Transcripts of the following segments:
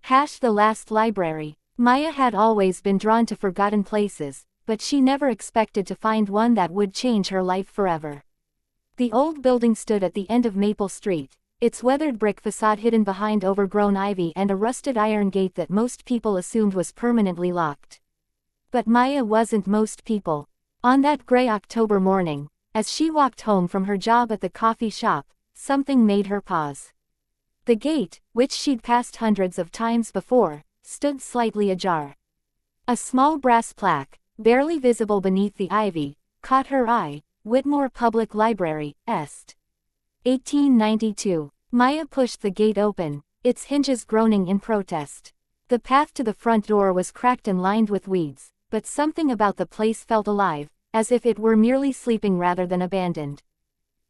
The last library. Maya had always been drawn to forgotten places, but she never expected to find one that would change her life forever. The old building stood at the end of Maple Street, its weathered brick facade hidden behind overgrown ivy and a rusted iron gate that most people assumed was permanently locked. But Maya wasn't most people. On that gray October morning, as she walked home from her job at the coffee shop, something made her pause. The gate, which she'd passed hundreds of times before, stood slightly ajar. A small brass plaque, barely visible beneath the ivy, caught her eye: Whitmore Public Library, Est. 1892. Maya pushed the gate open, its hinges groaning in protest. The path to the front door was cracked and lined with weeds, but something about the place felt alive, as if it were merely sleeping rather than abandoned.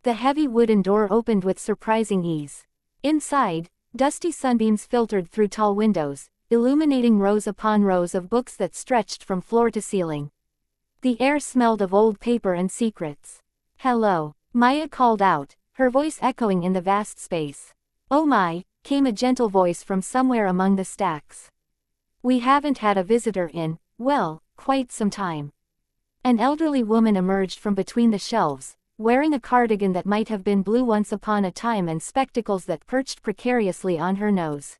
The heavy wooden door opened with surprising ease. Inside, dusty sunbeams filtered through tall windows, illuminating rows upon rows of books that stretched from floor to ceiling. The air smelled of old paper and secrets. "Hello," Maya called out, her voice echoing in the vast space. "Oh my," came a gentle voice from somewhere among the stacks. "We haven't had a visitor in, well, quite some time." An elderly woman emerged from between the shelves, wearing a cardigan that might have been blue once upon a time and spectacles that perched precariously on her nose.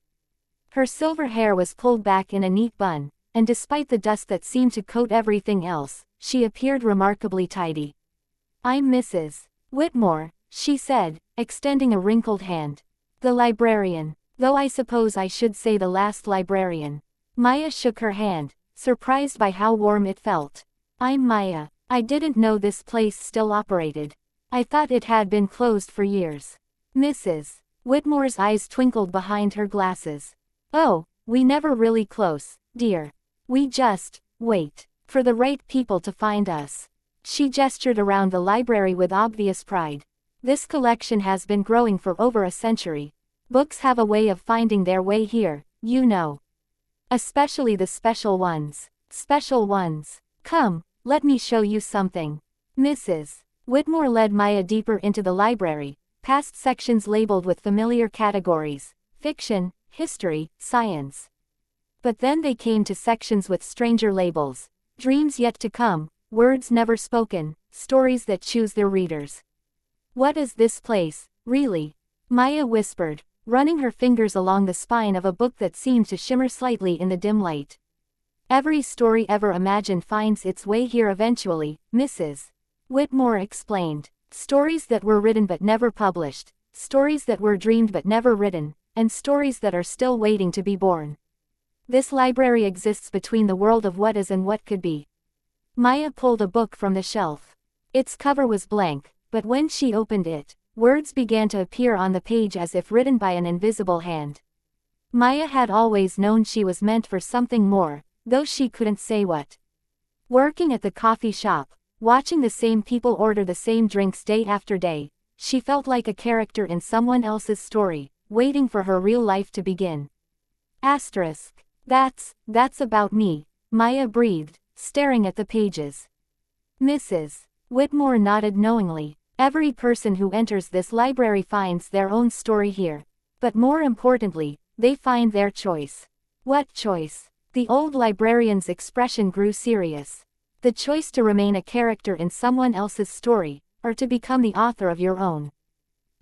Her silver hair was pulled back in a neat bun, and despite the dust that seemed to coat everything else, she appeared remarkably tidy. "I'm Mrs. Whitmore," she said, extending a wrinkled hand. "The librarian. Though I suppose I should say the last librarian." Maya shook her hand, surprised by how warm it felt. "I'm Maya. I didn't know this place still operated. I thought it had been closed for years." Mrs. Whitmore's eyes twinkled behind her glasses. "Oh, we never really close, dear. We just wait for the right people to find us." She gestured around the library with obvious pride. "This collection has been growing for over a century. Books have a way of finding their way here, you know. Especially the special ones. Special ones. Come, let me show you something." Mrs. Whitmore led Maya deeper into the library, past sections labeled with familiar categories: fiction, history, science. But then they came to sections with stranger labels: dreams yet to come, words never spoken, stories that choose their readers. "What is this place, really?" Maya whispered, running her fingers along the spine of a book that seemed to shimmer slightly in the dim light. "Every story ever imagined finds its way here eventually," Mrs. Whitmore explained. "Stories that were written but never published, stories that were dreamed but never written, and stories that are still waiting to be born. This library exists between the world of what is and what could be." Maya pulled a book from the shelf. Its cover was blank, but when she opened it, words began to appear on the page as if written by an invisible hand. Maya had always known she was meant for something more, though she couldn't say what. Working at the coffee shop, watching the same people order the same drinks day after day, she felt like a character in someone else's story, waiting for her real life to begin. Asterisk. That's about me," Maya breathed, staring at the pages. Mrs. Whitmore nodded knowingly. "Every person who enters this library finds their own story here. But more importantly, they find their choice." "What choice?" The old librarian's expression grew serious. "The choice to remain a character in someone else's story, or to become the author of your own."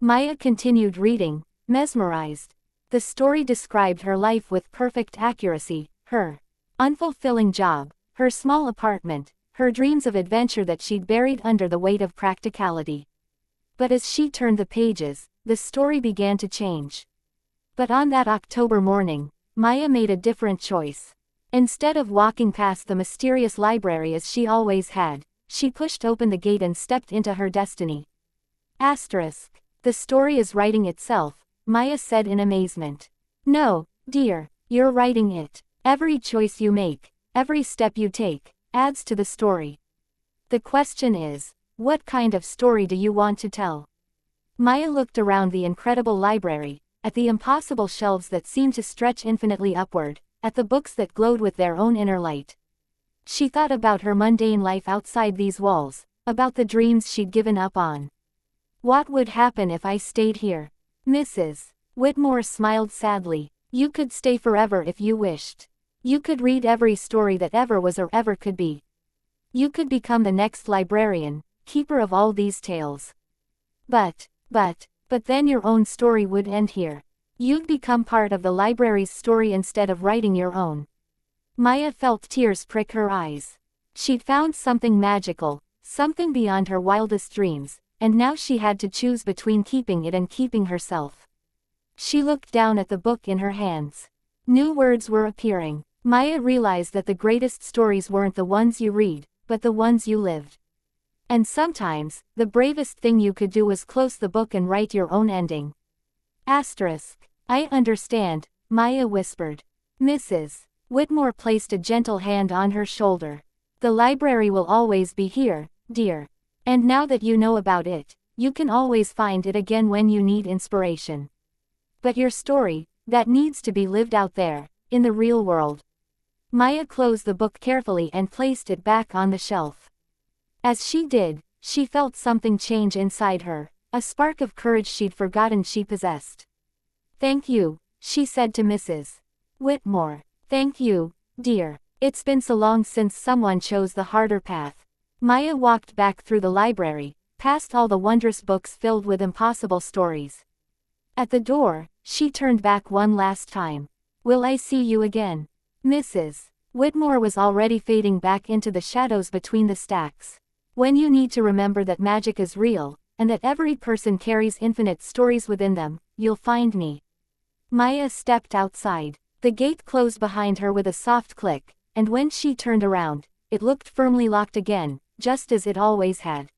Maya continued reading, mesmerized. The story described her life with perfect accuracy: her unfulfilling job, her small apartment, her dreams of adventure that she'd buried under the weight of practicality. But as she turned the pages, the story began to change. But on that October morning, Maya made a different choice. Instead of walking past the mysterious library as she always had, she pushed open the gate and stepped into her destiny. Asterisk. "The story is writing itself," Maya said in amazement. "No, dear, you're writing it. Every choice you make, every step you take, adds to the story. The question is, what kind of story do you want to tell?" Maya looked around the incredible library, at the impossible shelves that seemed to stretch infinitely upward, at the books that glowed with their own inner light. She thought about her mundane life outside these walls, about the dreams she'd given up on. "What would happen if I stayed here?" Mrs. Whitmore smiled sadly. You could stay forever if you wished. You could read every story that ever was or ever could be. You could become the next librarian, keeper of all these tales. But then your own story would end here. You'd become part of the library's story instead of writing your own. Maya felt tears prick her eyes. She'd found something magical, something beyond her wildest dreams, and now she had to choose between keeping it and keeping herself. She looked down at the book in her hands. New words were appearing. Maya realized that the greatest stories weren't the ones you read, but the ones you lived. And sometimes, the bravest thing you could do was close the book and write your own ending. I understand, Maya whispered. Mrs. Whitmore placed a gentle hand on her shoulder. The library will always be here, dear. And now that you know about it, you can always find it again when you need inspiration. But your story, that needs to be lived out there, in the real world. Maya closed the book carefully and placed it back on the shelf. As she did, she felt something change inside her, a spark of courage she'd forgotten she possessed. Thank you, she said to Mrs. Whitmore. Thank you, dear. It's been so long since someone chose the harder path. Maya walked back through the library, past all the wondrous books filled with impossible stories. At the door, she turned back one last time. Will I see you again? Mrs. Whitmore was already fading back into the shadows between the stacks. When you need to remember that magic is real, and that every person carries infinite stories within them, you'll find me. Maya stepped outside. The gate closed behind her with a soft click, and when she turned around, it looked firmly locked again, just as it always had.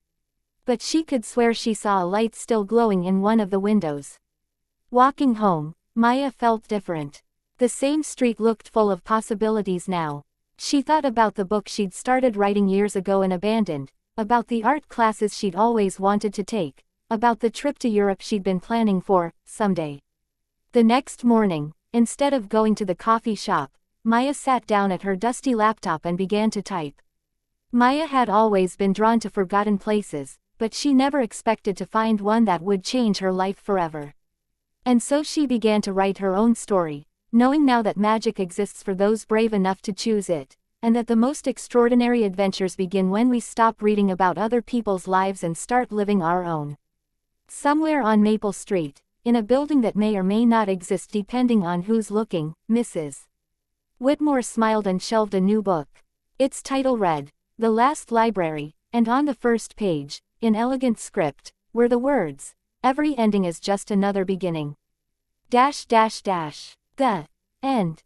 But she could swear she saw a light still glowing in one of the windows. Walking home, Maya felt different. The same street looked full of possibilities now. She thought about the book she'd started writing years ago and abandoned, about the art classes she'd always wanted to take, about the trip to Europe she'd been planning for, someday. The next morning, instead of going to the coffee shop, Maya sat down at her dusty laptop and began to type. Maya had always been drawn to forgotten places, but she never expected to find one that would change her life forever. And so she began to write her own story, knowing now that magic exists for those brave enough to choose it, and that the most extraordinary adventures begin when we stop reading about other people's lives and start living our own. Somewhere on Maple Street, in a building that may or may not exist depending on who's looking, Mrs. Whitmore smiled and shelved a new book. Its title read, The Last Library, and on the first page, in elegant script, were the words, Every ending is just another beginning. The end.